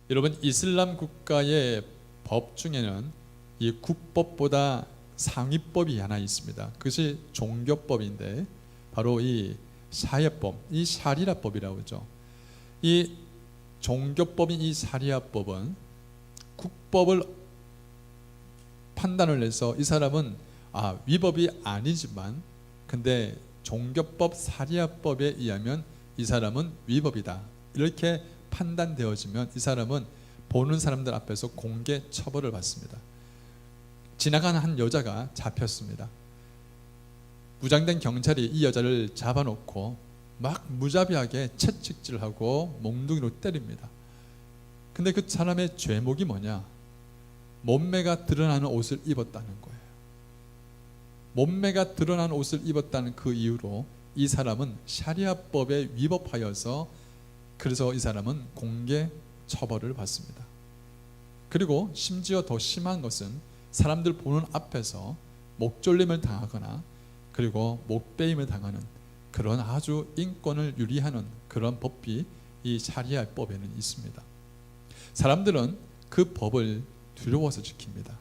여러분, 이슬람 국가의 법 중에는 이 국법보다 상위법이 하나 있습니다. 그것이 종교법인데 바로 이 샤리아법, 이 샤리아법이라고 하죠. 이 종교법인 이 샤리아법은 국법을 판단을 해서 이 사람은 위법이 아니지만 근데 종교법 샤리아법에 의하면 이 사람은 위법이다 이렇게 판단되어지면 이 사람은 보는 사람들 앞에서 공개 처벌을 받습니다. 지나가는 한 여자가 잡혔습니다. 무장된 경찰이 이 여자를 잡아놓고 막 무자비하게 채찍질하고 몽둥이로 때립니다. 근데 그 사람의 죄목이 뭐냐? 몸매가 드러나는 옷을 입었다는 거예요. 몸매가 드러나는 옷을 입었다는 그 이유로 이 사람은 샤리아법에 위법하여서 그래서 이 사람은 공개 처벌을 받습니다. 그리고 심지어 더 심한 것은 사람들 보는 앞에서 목졸림을 당하거나 그리고 목베임을 당하는 그런 아주 인권을 유리하는 그런 법이 이 샤리아법에는 있습니다. 사람들은 그 법을 두려워서 지킵니다.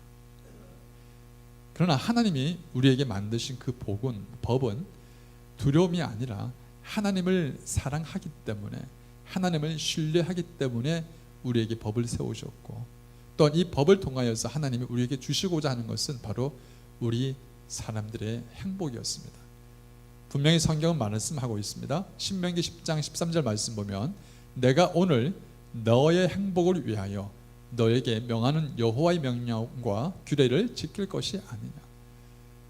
그러나 하나님이 우리에게 만드신 그 법은 두려움이 아니라 하나님을 사랑하기 때문에 하나님을 신뢰하기 때문에 우리에게 법을 세우셨고 또한 이 법을 통하여서 하나님이 우리에게 주시고자 하는 것은 바로 우리 사람들의 행복이었습니다. 분명히 성경은 말씀하고 있습니다. 신명기 10장 13절 말씀 보면 내가 오늘 너의 행복을 위하여 너에게 명하는 여호와의 명령과 규례를 지킬 것이 아니냐.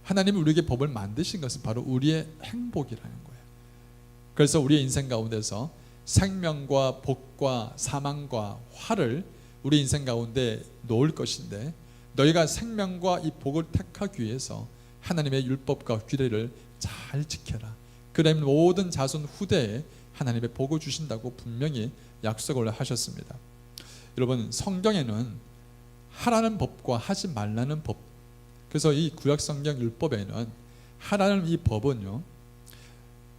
하나님이 우리에게 법을 만드신 것은 바로 우리의 행복이라는 거예요. 그래서 우리의 인생 가운데서 생명과 복과 사망과 화를 우리 인생 가운데 놓을 것인데 너희가 생명과 이 복을 택하기 위해서 하나님의 율법과 규례를 잘 지켜라. 그러면 모든 자손 후대에 하나님의 복을 주신다고 분명히 약속을 하셨습니다. 여러분, 성경에는 하라는 법과 하지 말라는 법, 그래서 이 구약 성경 율법에는 하라는 이 법은요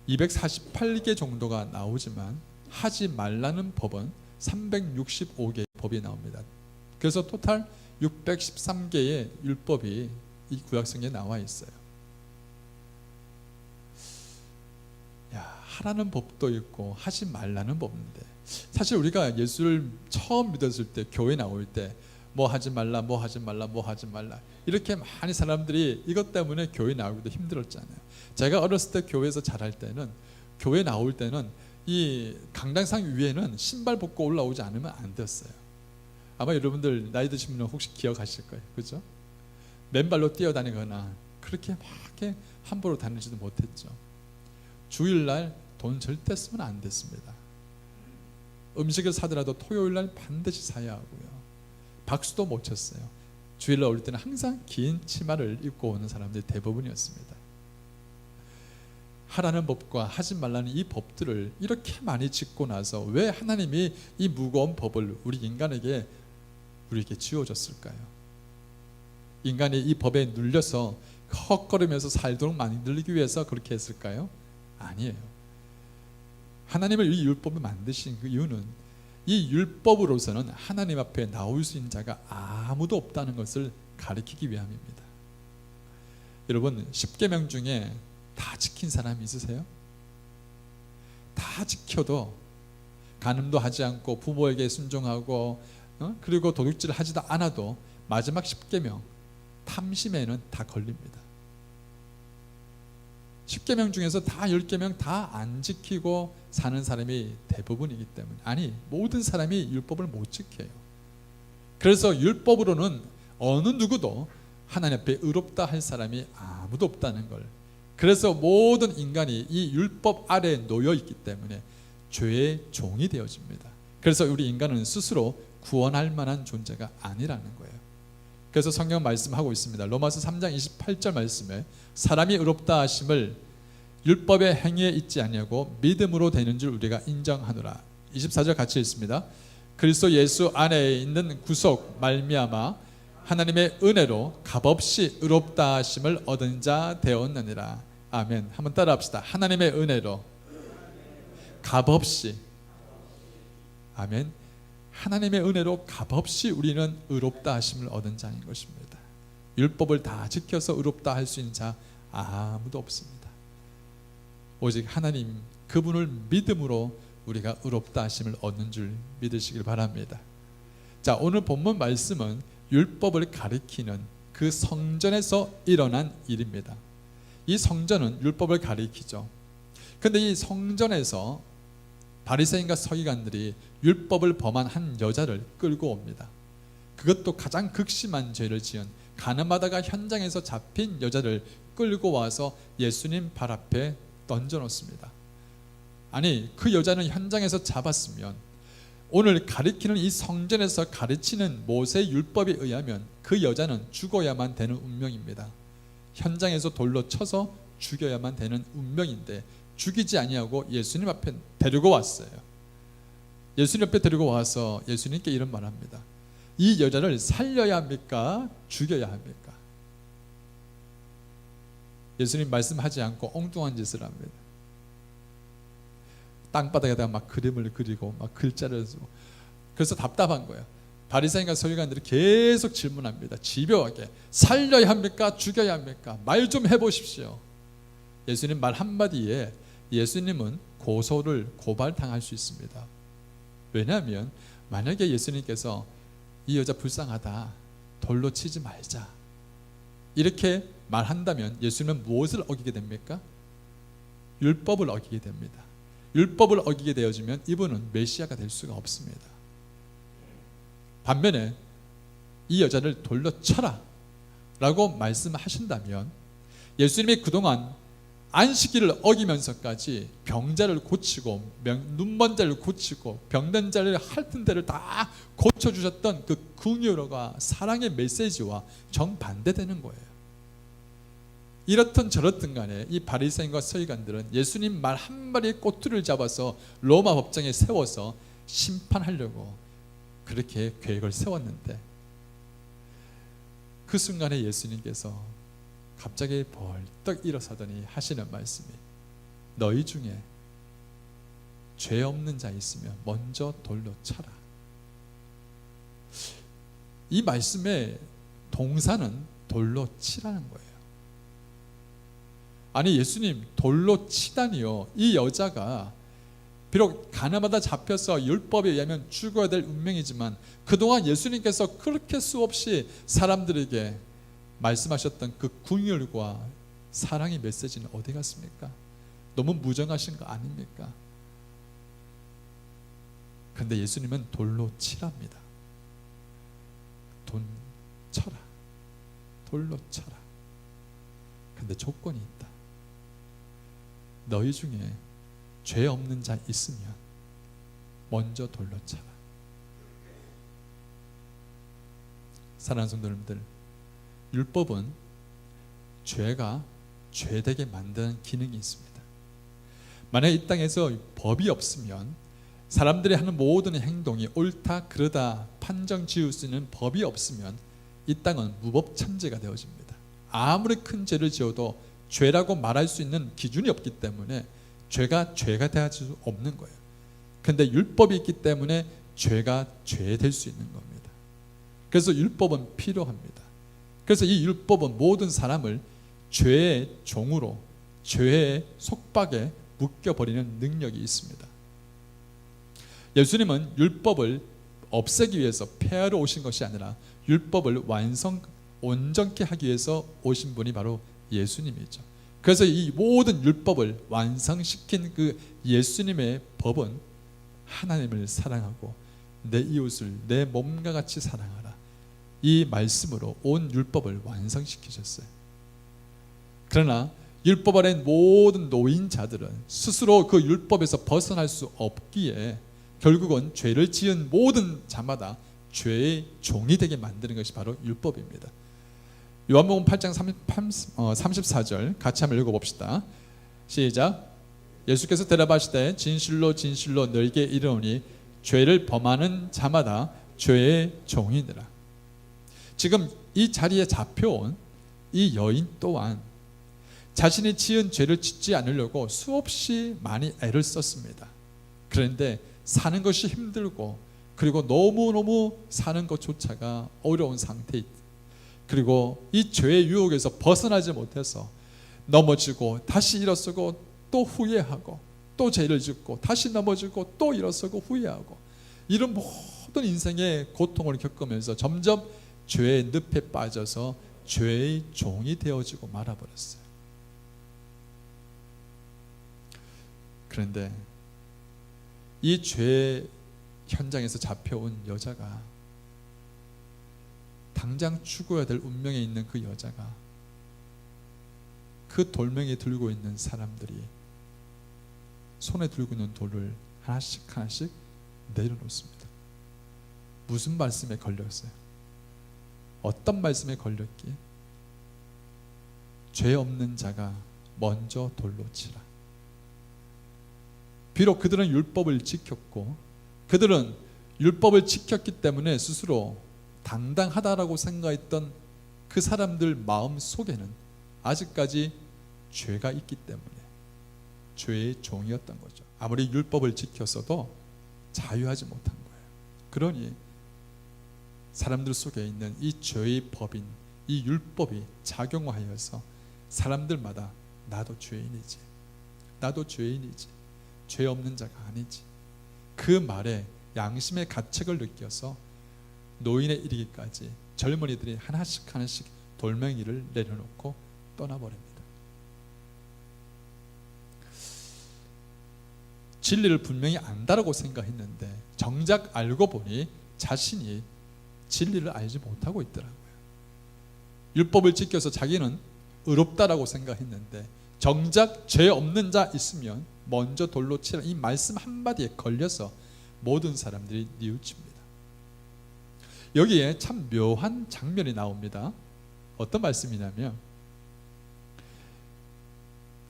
248개 정도가 나오지만 하지 말라는 법은 365개의 법이 나옵니다. 그래서 토탈 613개의 율법이 이 구약 성경에 나와 있어요. 하라는 법도 있고 하지 말라는 법인데 사실 우리가 예수를 처음 믿었을 때 교회 나올 때 뭐 하지 말라 뭐 하지 말라 뭐 하지 말라 이렇게 많이 사람들이 이것 때문에 교회 나오기도 힘들었잖아요. 제가 어렸을 때 교회에서 자랄 때는 교회 나올 때는 이 강당상 위에는 신발 벗고 올라오지 않으면 안 됐어요. 아마 여러분들 나이 드신 분은 혹시 기억하실 거예요. 그렇죠? 맨발로 뛰어다니거나 그렇게 막 이렇게 함부로 다니지도 못했죠. 주일날 돈 절대 쓰면 안 됐습니다. 음식을 사더라도 토요일날 반드시 사야 하고요. 박수도 못 쳤어요. 주일날 올 때는 항상 긴 치마를 입고 오는 사람들이 대부분이었습니다. 하라는 법과 하지 말라는 이 법들을 이렇게 많이 짓고 나서 왜 하나님이 이 무거운 법을 우리에게 지어줬을까요? 인간이 이 법에 눌려서 헉거리면서 살도록 만들기 위해서 그렇게 했을까요? 아니에요. 하나님을 이 율법을 만드신 그 이유는 이 율법으로서는 하나님 앞에 나올 수 있는 자가 아무도 없다는 것을 가리키기 위함입니다. 여러분, 10계명 중에 다 지킨 사람이 있으세요? 다 지켜도 간음도 하지 않고 부모에게 순종하고 그리고 도둑질을 하지도 않아도 마지막 10계명 탐심에는 다 걸립니다. 10계명 중에서 다 10계명 다 안 지키고 사는 사람이 대부분이기 때문에 아니 모든 사람이 율법을 못 지켜요. 그래서 율법으로는 어느 누구도 하나님 앞에 의롭다 할 사람이 아무도 없다는 걸, 그래서 모든 인간이 이 율법 아래에 놓여 있기 때문에 죄의 종이 되어집니다. 그래서 우리 인간은 스스로 구원할 만한 존재가 아니라는 거예요. 그래서 성경 말씀하고 있습니다. 로마서 3장 28절 말씀에 사람이 의롭다 하심을 율법의 행위에 있지 아니하고 믿음으로 되는 줄 우리가 인정하노라. 24절 같이 읽습니다. 그리스도 예수 안에 있는 구속 말미암아 하나님의 은혜로 값없이 의롭다 하심을 얻은 자 되었느니라. 아멘. 한번 따라 합시다. 하나님의 은혜로 값없이, 아멘, 하나님의 은혜로 값없이 우리는 의롭다 하심을 얻은 자인 것입니다. 율법을 다 지켜서 의롭다 할 수 있는 자 아무도 없습니다. 오직 하나님 그분을 믿음으로 우리가 의롭다 하심을 얻는 줄 믿으시길 바랍니다. 자, 오늘 본문 말씀은 율법을 가리키는 그 성전에서 일어난 일입니다. 이 성전은 율법을 가리키죠. 그런데 이 성전에서 바리새인과 서기관들이 율법을 범한 한 여자를 끌고 옵니다. 그것도 가장 극심한 죄를 지은 가늠하다가 현장에서 잡힌 여자를 끌고 와서 예수님 발 앞에 던져놓습니다. 아니, 그 여자는 현장에서 잡았으면 오늘 가리키는 이 성전에서 가르치는 모세 율법에 의하면 그 여자는 죽어야만 되는 운명입니다. 현장에서 돌로 쳐서 죽여야만 되는 운명인데 죽이지 아니하고 예수님 앞에 데리고 왔어요. 예수님 앞에 데리고 와서 예수님께 이런 말합니다. 이 여자를 살려야 합니까? 죽여야 합니까? 예수님 말씀하지 않고 엉뚱한 짓을 합니다. 땅바닥에다가 막 그림을 그리고 막 글자를 쓰고, 그래서 답답한 거예요. 바리새인과 서기관들이 계속 질문합니다. 집요하게 살려야 합니까? 죽여야 합니까? 말 좀 해보십시오. 예수님 말 한마디에 예수님은 고발당할 수 있습니다. 왜냐하면 만약에 예수님께서 이 여자 불쌍하다, 돌로 치지 말자, 이렇게 말한다면 예수님은 무엇을 어기게 됩니까? 율법을 어기게 됩니다. 율법을 어기게 되어지면 이분은 메시아가 될 수가 없습니다. 반면에 이 여자를 돌로 쳐라 라고 말씀하신다면 예수님이 그동안 안식일을 어기면서까지 병자를 고치고 눈먼 자를 고치고 병든 자를 핥은 데를 다 고쳐주셨던 그 긍휼과 사랑의 메시지와 정반대되는 거예요. 이렇든 저렇든 간에 이 바리새인과 서기관들은 예수님 말 한 마리의 꼬투리를 잡아서 로마 법정에 세워서 심판하려고 그렇게 계획을 세웠는데, 그 순간에 예수님께서 갑자기 벌떡 일어서더니 하시는 말씀이, 너희 중에 죄 없는 자 있으면 먼저 돌로 쳐라. 이 말씀의 동사는 돌로 치라는 거예요. 아니, 예수님 돌로 치다니요. 이 여자가 비록 가늠하다 잡혀서 율법에 의하면 죽어야 될 운명이지만 그동안 예수님께서 그렇게 수없이 사람들에게 말씀하셨던 그 긍휼과 사랑의 메시지는 어디 갔습니까? 너무 무정하신 거 아닙니까? 그런데 예수님은 돌로 치랍니다. 쳐라. 돌로 쳐라. 그런데 조건이 있다. 너희 중에 죄 없는 자 있으면 먼저 돌로 쳐라. 사랑하는 성도 여러분들, 율법은 죄가 죄되게 만드는 기능이 있습니다. 만약 이 땅에서 법이 없으면, 사람들이 하는 모든 행동이 옳다 그르다 판정 지을 수 있는 법이 없으면 이 땅은 무법천지가 되어집니다. 아무리 큰 죄를 지어도 죄라고 말할 수 있는 기준이 없기 때문에 죄가 되어질 수 없는 거예요. 그런데 율법이 있기 때문에 죄가 죄될 수 있는 겁니다. 그래서 율법은 필요합니다. 그래서 이 율법은 모든 사람을 죄의 종으로, 죄의 속박에 묶여버리는 능력이 있습니다. 예수님은 율법을 없애기 위해서, 폐하러 오신 것이 아니라 율법을 온전케 하기 위해서 오신 분이 바로 예수님이죠. 그래서 이 모든 율법을 완성시킨 그 예수님의 법은 하나님을 사랑하고 내 이웃을 내 몸과 같이 사랑하라, 이 말씀으로 온 율법을 완성시키셨어요. 그러나 율법 아래 모든 노인자들은 스스로 그 율법에서 벗어날 수 없기에 결국은 죄를 지은 모든 자마다 죄의 종이 되게 만드는 것이 바로 율법입니다. 요한복음 8장 34절 같이 한번 읽어봅시다. 시작. 예수께서 대답하시되 진실로 진실로 너희에게 이르노니 죄를 범하는 자마다 죄의 종이니라. 지금 이 자리에 잡혀온 이 여인 또한 자신이 지은 죄를 짓지 않으려고 수없이 많이 애를 썼습니다. 그런데 사는 것이 힘들고 그리고 너무너무 사는 것조차가 어려운 상태, 그리고 이 죄의 유혹에서 벗어나지 못해서 넘어지고 다시 일어서고 또 후회하고 또 죄를 짓고 다시 넘어지고 또 일어서고 후회하고, 이런 모든 인생의 고통을 겪으면서 점점 죄의 늪에 빠져서 죄의 종이 되어지고 말아버렸어요. 그런데 이 죄의 현장에서 잡혀온 여자가, 당장 죽어야 될 운명에 있는 그 여자가, 그 돌멩이 들고 있는 사람들이 손에 들고 있는 돌을 하나씩 하나씩 내려놓습니다. 무슨 말씀에 걸렸어요? 어떤 말씀에 걸렸기에? 죄 없는 자가 먼저 돌로 치라. 비록 그들은 율법을 지켰고, 그들은 율법을 지켰기 때문에 스스로 당당하다라고 생각했던 그 사람들 마음 속에는 아직까지 죄가 있기 때문에 죄의 종이었던 거죠. 아무리 율법을 지켰어도 자유하지 못한 거예요. 그러니 사람들 속에 있는 이 죄의 법인, 이 율법이 작용하여서 사람들마다 나도 죄인이지, 나도 죄인이지, 죄 없는 자가 아니지, 그 말에 양심의 가책을 느껴서 노인에 이르기까지 젊은이들이 하나씩 하나씩 돌멩이를 내려놓고 떠나버립니다. 진리를 분명히 안다라고 생각했는데 정작 알고 보니 자신이 진리를 알지 못하고 있더라고요. 율법을 지켜서 자기는 의롭다라고 생각했는데 정작 죄 없는 자 있으면 먼저 돌로 치라, 이 말씀 한마디에 걸려서 모든 사람들이 뉘우칩니다. 여기에 참 묘한 장면이 나옵니다. 어떤 말씀이냐면,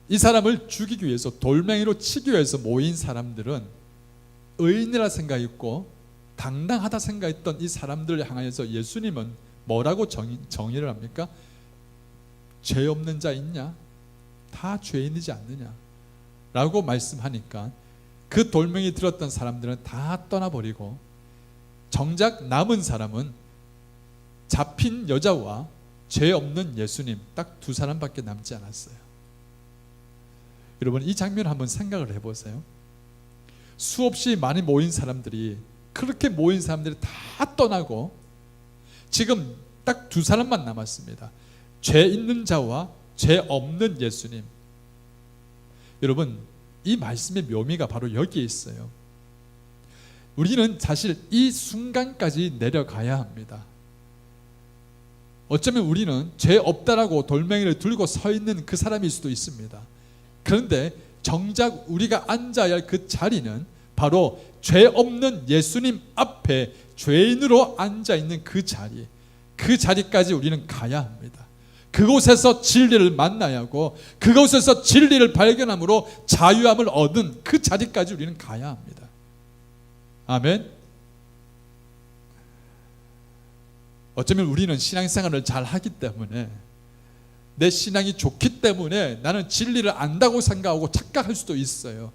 이 사람을 죽이기 위해서, 돌멩이로 치기 위해서 모인 사람들은 의인이라 생각했고 당당하다 생각했던 이 사람들을 향하여서 예수님은 뭐라고 정의를 합니까? 죄 없는 자 있냐? 다 죄인이지 않느냐? 라고 말씀하니까 그 돌멩이 들었던 사람들은 다 떠나버리고 정작 남은 사람은 잡힌 여자와 죄 없는 예수님 딱 두 사람밖에 남지 않았어요. 여러분, 이 장면을 한번 생각을 해보세요. 수없이 많이 모인 사람들이, 그렇게 모인 사람들이 다 떠나고 지금 딱 두 사람만 남았습니다. 죄 있는 자와 죄 없는 예수님. 여러분, 이 말씀의 묘미가 바로 여기에 있어요. 우리는 사실 이 순간까지 내려가야 합니다. 어쩌면 우리는 죄 없다라고 돌멩이를 들고 서 있는 그 사람일 수도 있습니다. 그런데 정작 우리가 앉아야 할 그 자리는 바로 죄 없는 예수님 앞에 죄인으로 앉아있는 그 자리, 그 자리까지 우리는 가야 합니다. 그곳에서 진리를 만나야 하고 그곳에서 진리를 발견함으로 자유함을 얻은 그 자리까지 우리는 가야 합니다. 아멘. 어쩌면 우리는 신앙생활을 잘 하기 때문에, 내 신앙이 좋기 때문에 나는 진리를 안다고 생각하고 착각할 수도 있어요.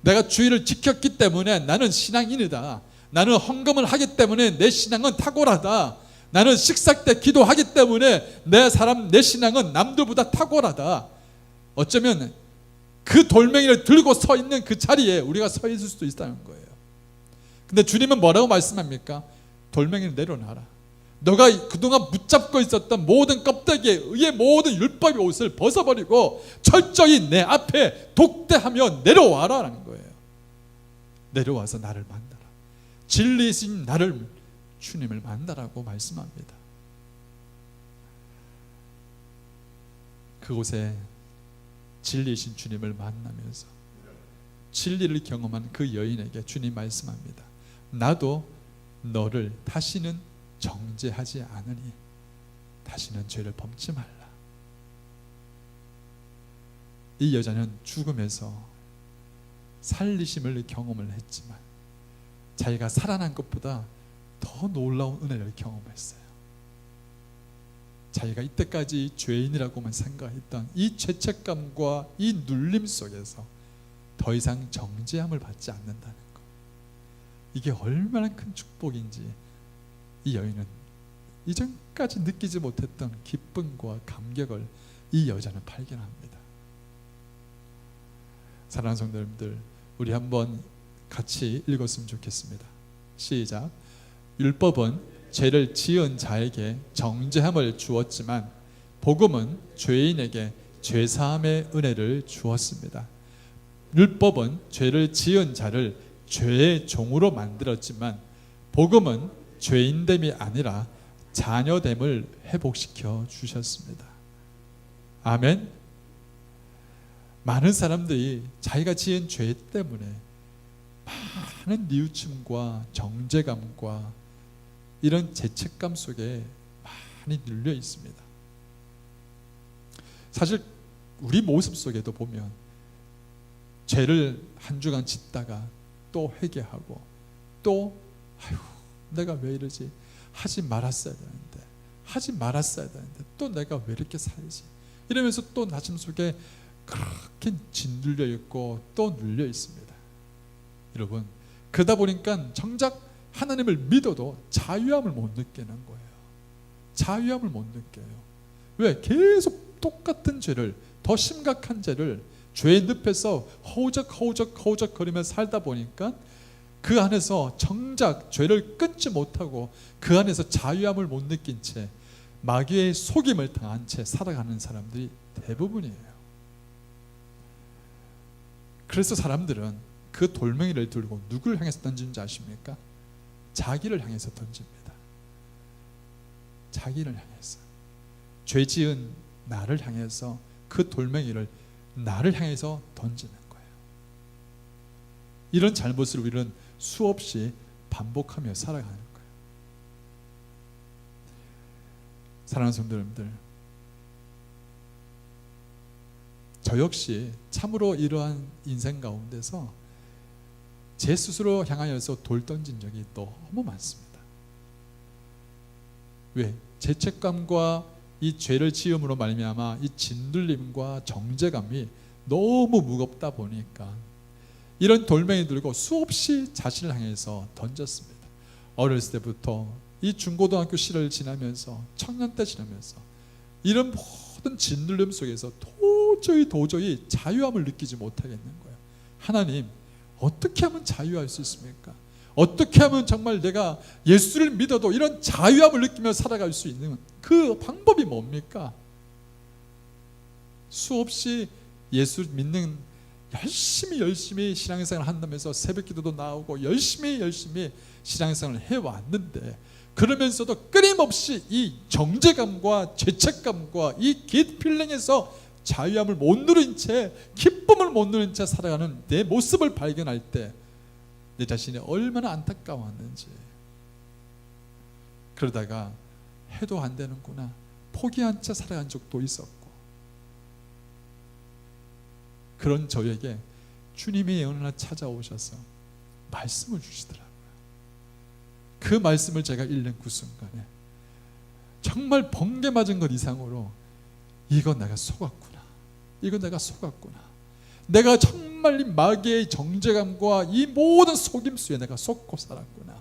내가 주의를 지켰기 때문에 나는 신앙인이다, 나는 헌금을 하기 때문에 내 신앙은 탁월하다, 나는 식사 때 기도하기 때문에 내 신앙은 남들보다 탁월하다. 어쩌면 그 돌멩이를 들고 서 있는 그 자리에 우리가 서 있을 수도 있다는 거예요. 근데 주님은 뭐라고 말씀합니까? 돌멩이를 내려놔라. 너가 그동안 붙잡고 있었던 모든 껍데기에 의해 모든 율법의 옷을 벗어버리고 철저히 내 앞에 독대하며 내려와라 라는 거예요. 내려와서 나를 만나라. 진리이신 나를, 주님을 만나라고 말씀합니다. 그곳에 진리이신 주님을 만나면서 진리를 경험한 그 여인에게 주님 말씀합니다. 나도 너를 다시는 정죄하지 않으니 다시는 죄를 범치 말라. 이 여자는 죽음에서 살리심을 경험을 했지만 자기가 살아난 것보다 더 놀라운 은혜를 경험했어요. 자기가 이때까지 죄인이라고만 생각했던 이 죄책감과 이 눌림 속에서 더 이상 정죄함을 받지 않는다는 것, 이게 얼마나 큰 축복인지 이 여인은 이전까지 느끼지 못했던 기쁨과 감격을 이 여자는 발견합니다. 사랑하는 성도 여러분들, 우리 한번 같이 읽었으면 좋겠습니다. 시작. 율법은 죄를 지은 자에게 정죄함을 주었지만 복음은 죄인에게 죄사함의 은혜를 주었습니다. 율법은 죄를 지은 자를 죄의 종으로 만들었지만 복음은 죄인됨이 아니라 자녀됨을 회복시켜 주셨습니다. 아멘. 많은 사람들이 자기가 지은 죄 때문에 많은 뉘우침과 정죄감과 이런 죄책감 속에 많이 눌려 있습니다. 사실 우리 모습 속에도 보면 죄를 한 주간 짓다가 또 회개하고 또 아유 내가 왜 이러지, 하지 말았어야 되는데 또 내가 왜 이렇게 살지, 이러면서 또 나심 속에 그렇게 짓눌려 있고 또 눌려 있습니다. 여러분, 그러다 보니까 정작 하나님을 믿어도 자유함을 못 느끼는 거예요. 자유함을 못 느껴요. 왜? 계속 똑같은 죄를, 더 심각한 죄를 죄의 늪에서 허우적 거리며 살다 보니까 그 안에서 정작 죄를 끊지 못하고 그 안에서 자유함을 못 느낀 채 마귀의 속임을 당한 채 살아가는 사람들이 대부분이에요. 그래서 사람들은 그 돌멩이를 들고 누구를 향해서 던지는지 아십니까? 자기를 향해서 던집니다. 자기를 향해서, 죄 지은 나를 향해서 그 돌멩이를 나를 향해서 던지는 거예요. 이런 잘못을 우리는 수없이 반복하며 살아가는 거예요. 사랑하는 성도 여러분들, 저 역시 참으로 이러한 인생 가운데서 제 스스로 향하여서 돌 던진 적이 너무 많습니다. 왜? 죄책감과 이 죄를 지음으로 말미암아 이 짓눌림과 정죄감이 너무 무겁다 보니까 이런 돌멩이 들고 수없이 자신을 향해서 던졌습니다. 어렸을 때부터 이 중고등학교 시를 지나면서 청년 때 지나면서 이런 모든 짓눌림 속에서 도저히 자유함을 느끼지 못하겠는 거예요. 하나님, 어떻게 하면 자유할 수 있습니까? 어떻게 하면 정말 내가 예수를 믿어도 이런 자유함을 느끼며 살아갈 수 있는 그 방법이 뭡니까? 수없이 예수 믿는 열심히 신앙생활을 한다면서 새벽기도도 나오고 열심히 신앙생활을 해왔는데, 그러면서도 끊임없이 이 정죄감과 죄책감과 이 깃필링에서 자유함을 못 누린 채, 기쁨을 못 누린 채 살아가는 내 모습을 발견할 때 내 자신이 얼마나 안타까웠는지, 그러다가 해도 안 되는구나 포기한 채 살아간 적도 있었고, 그런 저에게 주님이 어느 날 찾아오셔서 말씀을 주시더라고요. 그 말씀을 제가 읽는 그 순간에 정말 번개 맞은 것 이상으로 이거 내가 속았구나, 내가 정말 이 마귀의 정죄감과 이 모든 속임수에 내가 속고 살았구나.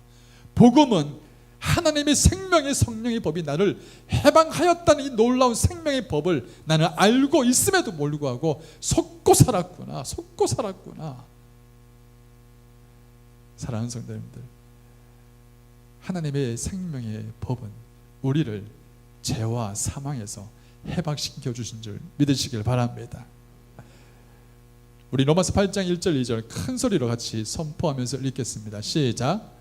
복음은 하나님의 생명의 성령의 법이 나를 해방하였다는 이 놀라운 생명의 법을 나는 알고 있음에도 불구하고 속고 살았구나. 사랑하는 성도님들, 하나님의 생명의 법은 우리를 죄와 사망에서 해방시켜 주신 줄 믿으시길 바랍니다. 우리 로마서 8장 1절 2절 큰 소리로 같이 선포하면서 읽겠습니다. 시작.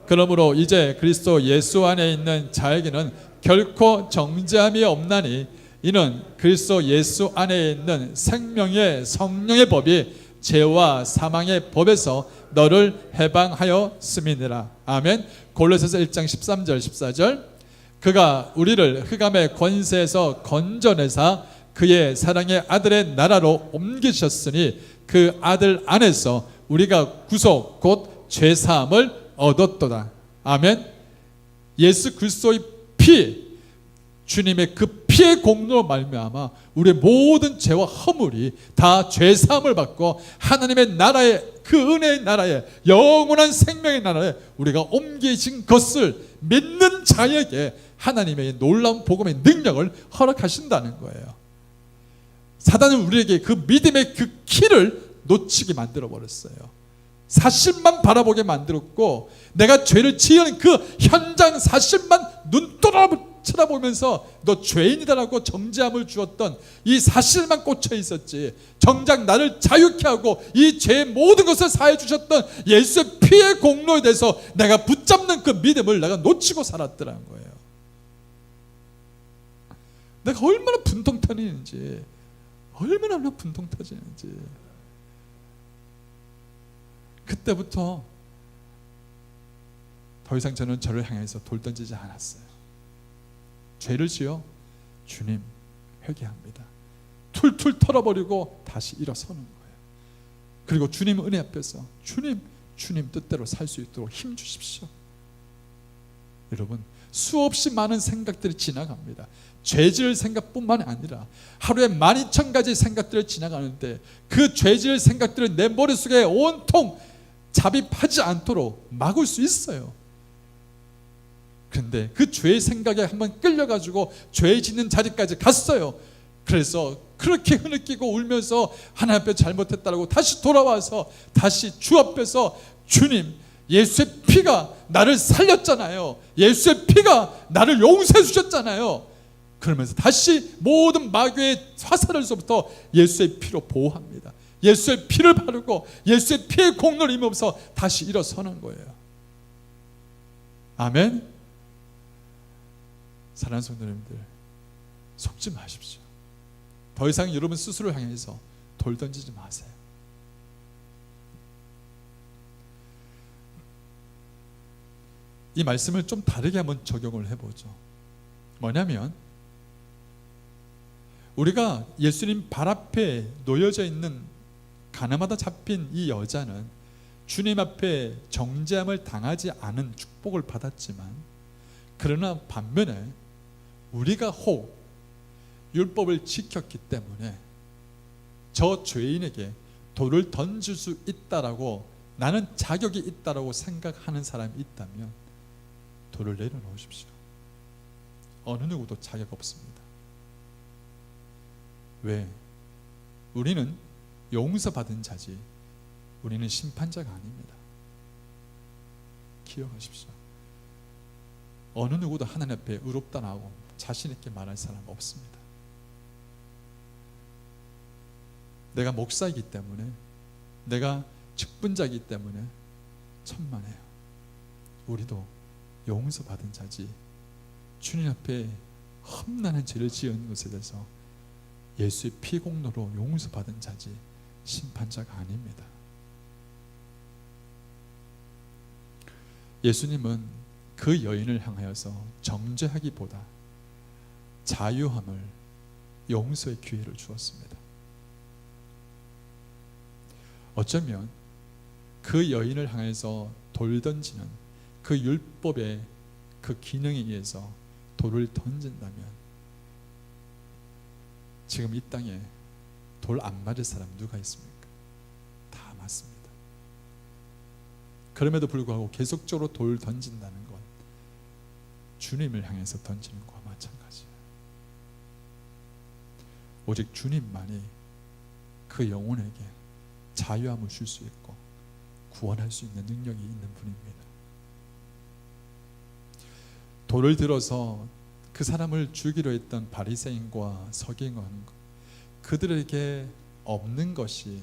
그러므로 이제 그리스도 예수 안에 있는 자에게는 결코 정죄함이 없나니 이는 그리스도 예수 안에 있는 생명의 성령의 법이 죄와 사망의 법에서 너를 해방하였음이니라. 아멘. 골로새서 1장 13절 14절 그가 우리를 흑암의 권세에서 건져내사 그의 사랑의 아들의 나라로 옮기셨으니 그 아들 안에서 우리가 구속 곧 죄사함을 얻었도다. 아멘. 예수 그리스도의 피, 주님의 그 피 피의 공로로 말미암아 우리의 모든 죄와 허물이 다 죄사함을 받고 하나님의 나라에, 그 은혜의 나라에, 영원한 생명의 나라에 우리가 옮겨진 것을 믿는 자에게 하나님의 놀라운 복음의 능력을 허락하신다는 거예요. 사단은 우리에게 그 믿음의 그 키를 놓치게 만들어 버렸어요. 사실만 바라보게 만들었고, 내가 죄를 지은 그 현장 사실만 눈도로 쳐다보면서 너 죄인이다라고 정죄함을 주었던 이 사실만 꽂혀 있었지, 정작 나를 자유케 하고 이 죄의 모든 것을 사해 주셨던 예수의 피의 공로에 대해서 내가 붙잡는 그 믿음을 내가 놓치고 살았더라는 거예요. 내가 얼마나 분통 터지는지, 얼마나 분통 터지는지. 그때부터 더 이상 저는 저를 향해서 돌 던지지 않았어요. 죄를 지어 주님 회개합니다. 툴툴 털어버리고 다시 일어서는 거예요. 그리고 주님 은혜 앞에서 주님 뜻대로 살 수 있도록 힘 주십시오. 여러분, 수없이 많은 생각들이 지나갑니다. 죄질 생각뿐만 아니라 하루에 12,000가지 생각들이 지나가는데 그 죄질 생각들을 내 머릿속에 온통 잡입하지 않도록 막을 수 있어요. 그런데 그 죄의 생각에 한번 끌려가지고 죄 짓는 자리까지 갔어요. 그래서 그렇게 흐느끼고 울면서 하나님 앞에 잘못했다고 다시 돌아와서 다시 주 앞에서 주님, 예수의 피가 나를 살렸잖아요. 예수의 피가 나를 용서해 주셨잖아요. 그러면서 다시 모든 마귀의 화살에서부터 예수의 피로 보호합니다. 예수의 피를 바르고 예수의 피의 공로를 입으면서 다시 일어서는 거예요. 아멘. 사랑하는 성도님들, 속지 마십시오. 더 이상 여러분 스스로 향해서 돌 던지지 마세요. 이 말씀을 좀 다르게 한번 적용을 해보죠. 뭐냐면 우리가 예수님 발 앞에 놓여져 있는 가늠하다 잡힌 이 여자는 주님 앞에 정죄함을 당하지 않은 축복을 받았지만, 그러나 반면에 우리가 혹 율법을 지켰기 때문에 저 죄인에게 돌을 던질 수 있다라고, 나는 자격이 있다라고 생각하는 사람이 있다면 돌을 내려놓으십시오. 어느 누구도 자격 없습니다. 왜? 우리는 용서받은 자지 우리는 심판자가 아닙니다. 기억하십시오. 어느 누구도 하나님 앞에 의롭다라고 자신 있게 말할 사람 없습니다. 내가 목사이기 때문에, 내가 직분자이기 때문에 천만에요. 우리도 용서받은 자지 주님 앞에 험난한 죄를 지은 것에 대해서 예수의 피 공로로 용서받은 자지 심판자가 아닙니다. 예수님은 그 여인을 향하여서 정죄하기보다 자유함을, 용서의 기회를 주었습니다. 어쩌면 그 여인을 향해서 돌 던지는 그 율법의 그 기능에 의해서 돌을 던진다면 지금 이 땅에 돌 안 맞을 사람 누가 있습니까? 다 맞습니다. 그럼에도 불구하고 계속적으로 돌 던진다는 건 주님을 향해서 던지는 것과 마찬가지예요. 오직 주님만이 그 영혼에게 자유함을 줄 수 있고 구원할 수 있는 능력이 있는 분입니다. 돌을 들어서 그 사람을 죽이려 했던 바리새인과 서기관과 그들에게 없는 것이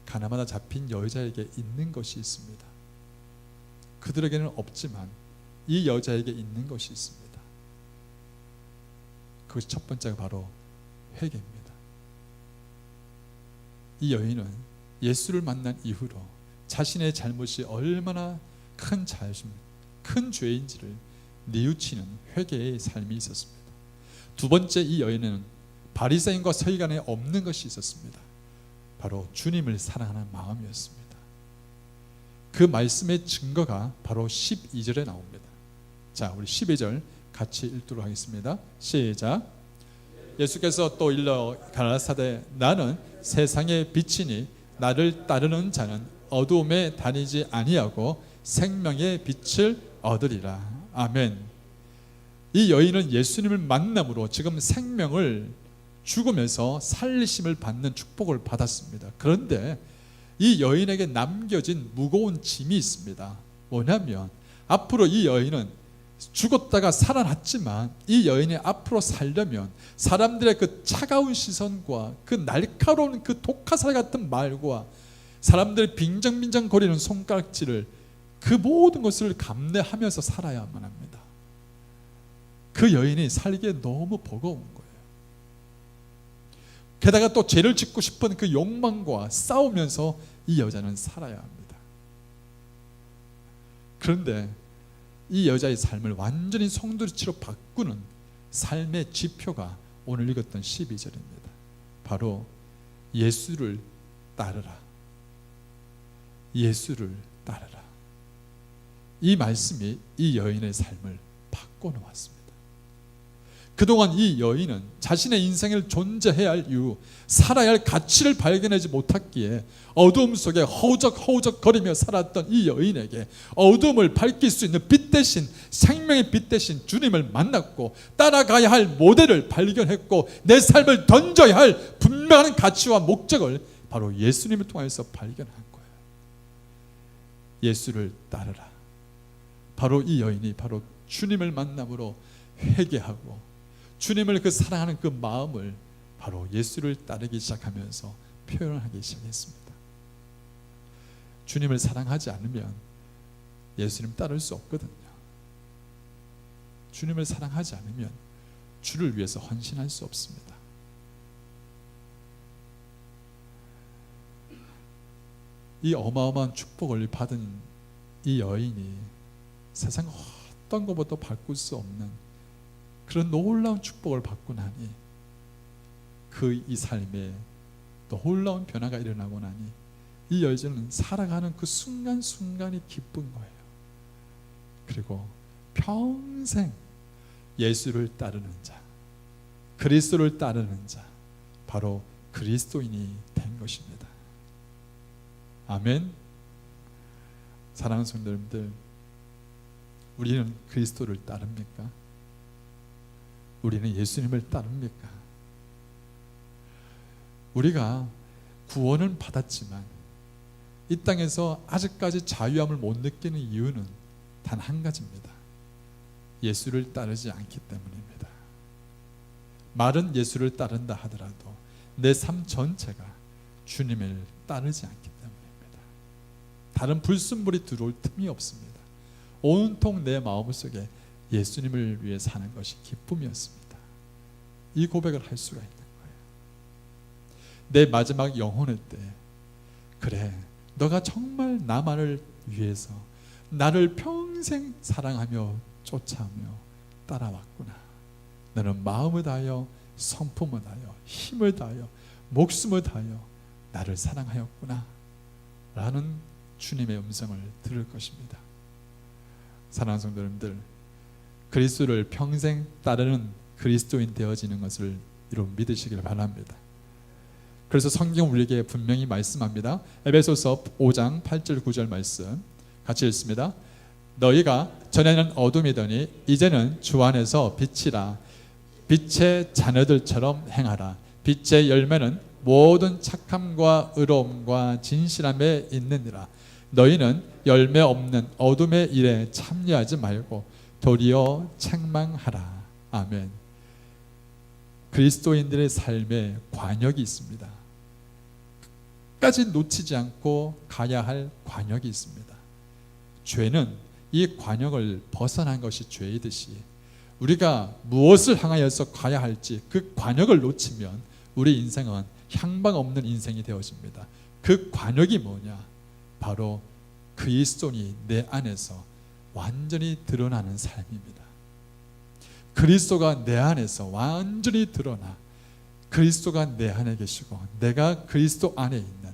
가늠하다 잡힌 여자에게 있는 것이 있습니다. 그들에게는 없지만 이 여자에게 있는 것이 있습니다. 그것이 첫 번째가 바로 회개입니다. 이 여인은 예수를 만난 이후로 자신의 잘못이 얼마나 큰 죄인지를 뉘우치는 회개의 삶이 있었습니다. 두 번째, 이 여인은 바리새인과 서기관에 없는 것이 있었습니다. 바로 주님을 사랑하는 마음이었습니다. 그 말씀의 증거가 바로 12절에 나옵니다. 자, 우리 12절 같이 읽도록 하겠습니다. 시작. 예수께서 또 일러 가라사대 나는 세상의 빛이니 나를 따르는 자는 어두움에 다니지 아니하고 생명의 빛을 얻으리라. 아멘. 이 여인은 예수님을 만남으로 지금 생명을 죽으면서 살리심을 받는 축복을 받았습니다. 그런데 이 여인에게 남겨진 무거운 짐이 있습니다. 뭐냐면 앞으로 이 여인은 죽었다가 살아났지만 이 여인이 앞으로 살려면 사람들의 그 차가운 시선과 그 날카로운 그 독화살 같은 말과 사람들의 빙정빙정 거리는 손가락질을 그 모든 것을 감내하면서 살아야만 합니다. 그 여인이 살기에 너무 버거운 거예요. 게다가 또 죄를 짓고 싶은 그 욕망과 싸우면서 이 여자는 살아야 합니다. 그런데 이 여자의 삶을 완전히 송두리째로 바꾸는 삶의 지표가 오늘 읽었던 12절입니다. 바로 예수를 따르라. 예수를 따르라. 이 말씀이 이 여인의 삶을 바꿔놓았습니다. 그동안 이 여인은 자신의 인생을 존재해야 할 이유, 살아야 할 가치를 발견하지 못했기에 어두움 속에 허우적허우적 거리며 살았던 이 여인에게 어두움을 밝힐 수 있는 빛 대신, 생명의 빛 대신 주님을 만났고 따라가야 할 모델을 발견했고 내 삶을 던져야 할 분명한 가치와 목적을 바로 예수님을 통해서 발견한 거예요. 예수를 따르라. 바로 이 여인이 바로 주님을 만남으로 회개하고 주님을 그 사랑하는 그 마음을 바로 예수를 따르기 시작하면서 표현하기 시작했습니다. 주님을 사랑하지 않으면 예수님 따를 수 없거든요. 주님을 사랑하지 않으면 주를 위해서 헌신할 수 없습니다. 이 어마어마한 축복을 받은 이 여인이 세상 어떤 것보다 바꿀 수 없는 그런 놀라운 축복을 받고 나니 이 삶에 놀라운 변화가 일어나고 나니 이 여자는 살아가는 그 순간순간이 기쁜 거예요. 그리고 평생 예수를 따르는 자, 그리스도를 따르는 자, 바로 그리스도인이 된 것입니다. 아멘. 사랑하는 성도님들, 우리는 그리스도를 따릅니까? 우리는 예수님을 따릅니까? 우리가 구원은 받았지만 이 땅에서 아직까지 자유함을 못 느끼는 이유는 단 한 가지입니다. 예수를 따르지 않기 때문입니다. 말은 예수를 따른다 하더라도 내 삶 전체가 주님을 따르지 않기 때문입니다. 다른 불순물이 들어올 틈이 없습니다. 온통 내 마음속에 예수님을 위해 사는 것이 기쁨이었습니다. 이 고백을 할 수가 있는 거예요. 내 마지막 영혼의 때, 그래, 너가 정말 나만을 위해서 나를 평생 사랑하며 쫓아오며 따라왔구나. 너는 마음을 다하여 성품을 다하여 힘을 다하여 목숨을 다하여 나를 사랑하였구나 라는 주님의 음성을 들을 것입니다. 사랑하는 성도님들, 그리스도를 평생 따르는 그리스도인 되어지는 것을 여러분 믿으시길 바랍니다. 그래서 성경 우리에게 분명히 말씀합니다. 에베소서 5장 8절 9절 말씀 같이 읽습니다. 너희가 전에는 어둠이더니 이제는 주 안에서 빛이라. 빛의 자녀들처럼 행하라. 빛의 열매는 모든 착함과 의로움과 진실함에 있느니라. 너희는 열매 없는 어둠의 일에 참여하지 말고 도리어 책망하라. 아멘. 그리스도인들의 삶에 관역이 있습니다. 끝까지 놓치지 않고 가야 할 관역이 있습니다. 죄는 이 관역을 벗어난 것이 죄이듯이 우리가 무엇을 향하여서 가야 할지 그 관역을 놓치면 우리 인생은 향방 없는 인생이 되어집니다. 그 관역이 뭐냐? 바로 그리스도인이 내 안에서 완전히 드러나는 삶입니다. 그리스도가 내 안에서 완전히 드러나 그리스도가 내 안에 계시고 내가 그리스도 안에 있는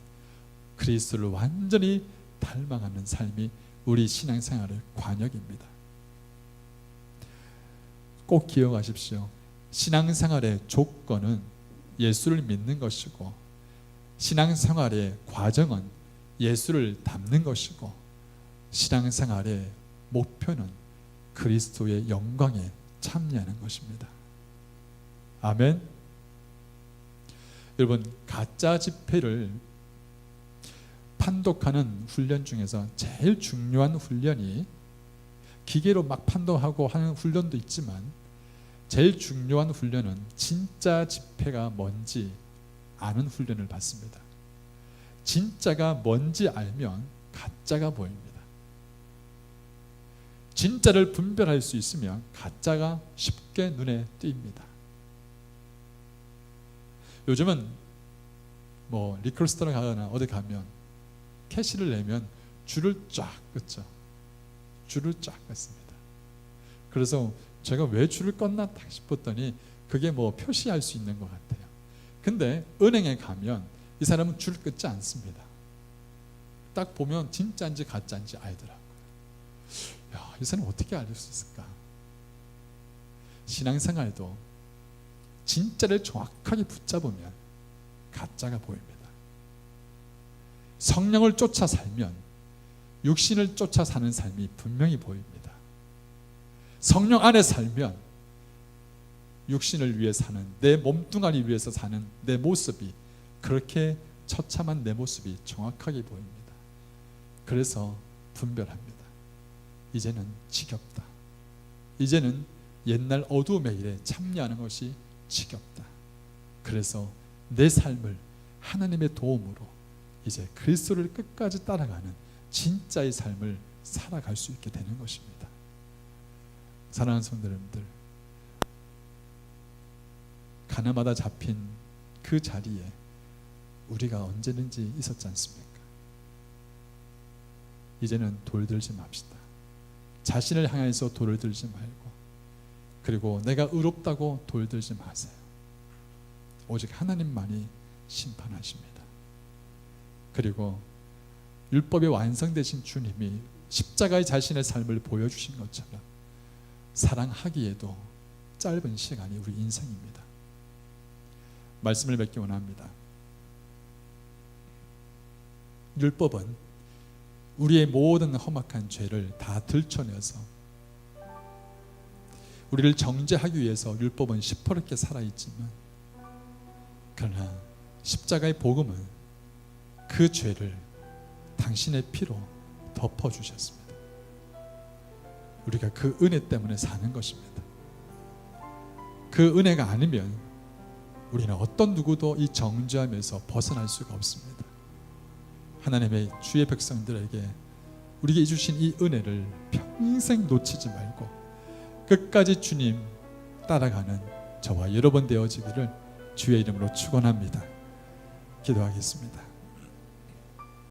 그리스도를 완전히 닮아가는 삶이 우리 신앙생활의 관역입니다. 꼭 기억하십시오. 신앙생활의 조건은 예수를 믿는 것이고 신앙생활의 과정은 예수를 닮는 것이고 신앙생활의 목표는 그리스도의 영광에 참여하는 것입니다. 아멘. 여러분, 가짜 집회를 판독하는 훈련 중에서 제일 중요한 훈련이, 기계로 막 판독하고 하는 훈련도 있지만 제일 중요한 훈련은 진짜 집회가 뭔지 아는 훈련을 받습니다. 진짜가 뭔지 알면 가짜가 보입니다. 진짜를 분별할 수 있으면 가짜가 쉽게 눈에 띕니다. 요즘은 뭐 리클스토랑 가거나 어디 가면 캐시를 내면 줄을 쫙 긋죠. 줄을 쫙 긋습니다. 그래서 제가 왜 줄을 껐나 딱 싶었더니 그게 뭐 표시할 수 있는 것 같아요. 근데 은행에 가면 이 사람은 줄을 긋지 않습니다. 딱 보면 진짜인지 가짜인지 알더라고요. 야, 이 사람 어떻게 알 수 있을까? 신앙생활도 진짜를 정확하게 붙잡으면 가짜가 보입니다. 성령을 쫓아 살면 육신을 쫓아 사는 삶이 분명히 보입니다. 성령 안에 살면 육신을 위해 사는, 내 몸뚱아리 위해서 사는 내 모습이, 그렇게 처참한 내 모습이 정확하게 보입니다. 그래서 분별합니다. 이제는 지겹다. 이제는 옛날 어두움의 일에 참여하는 것이 지겹다. 그래서 내 삶을 하나님의 도움으로 이제 그리스도를 끝까지 따라가는 진짜의 삶을 살아갈 수 있게 되는 것입니다. 사랑하는 성도 여러분들, 가나마다 잡힌 그 자리에 우리가 언제든지 있었지 않습니까? 이제는 돌 들지 맙시다. 자신을 향해서 돌을 들지 말고, 그리고 내가 의롭다고 돌 들지 마세요. 오직 하나님만이 심판하십니다. 그리고 율법이 완성되신 주님이 십자가의 자신의 삶을 보여주신 것처럼 사랑하기에도 짧은 시간이 우리 인생입니다. 말씀을 맺기 원합니다. 율법은 우리의 모든 험악한 죄를 다 들춰내서 우리를 정죄하기 위해서 율법은 시퍼렇게 살아있지만, 그러나 십자가의 복음은 그 죄를 당신의 피로 덮어주셨습니다. 우리가 그 은혜 때문에 사는 것입니다. 그 은혜가 아니면 우리는 어떤 누구도 이 정죄함에서 벗어날 수가 없습니다. 하나님의 주의 백성들에게 우리에게 주신 이 은혜를 평생 놓치지 말고 끝까지 주님 따라가는 저와 여러분 되어지기를 주의 이름으로 축원합니다. 기도하겠습니다.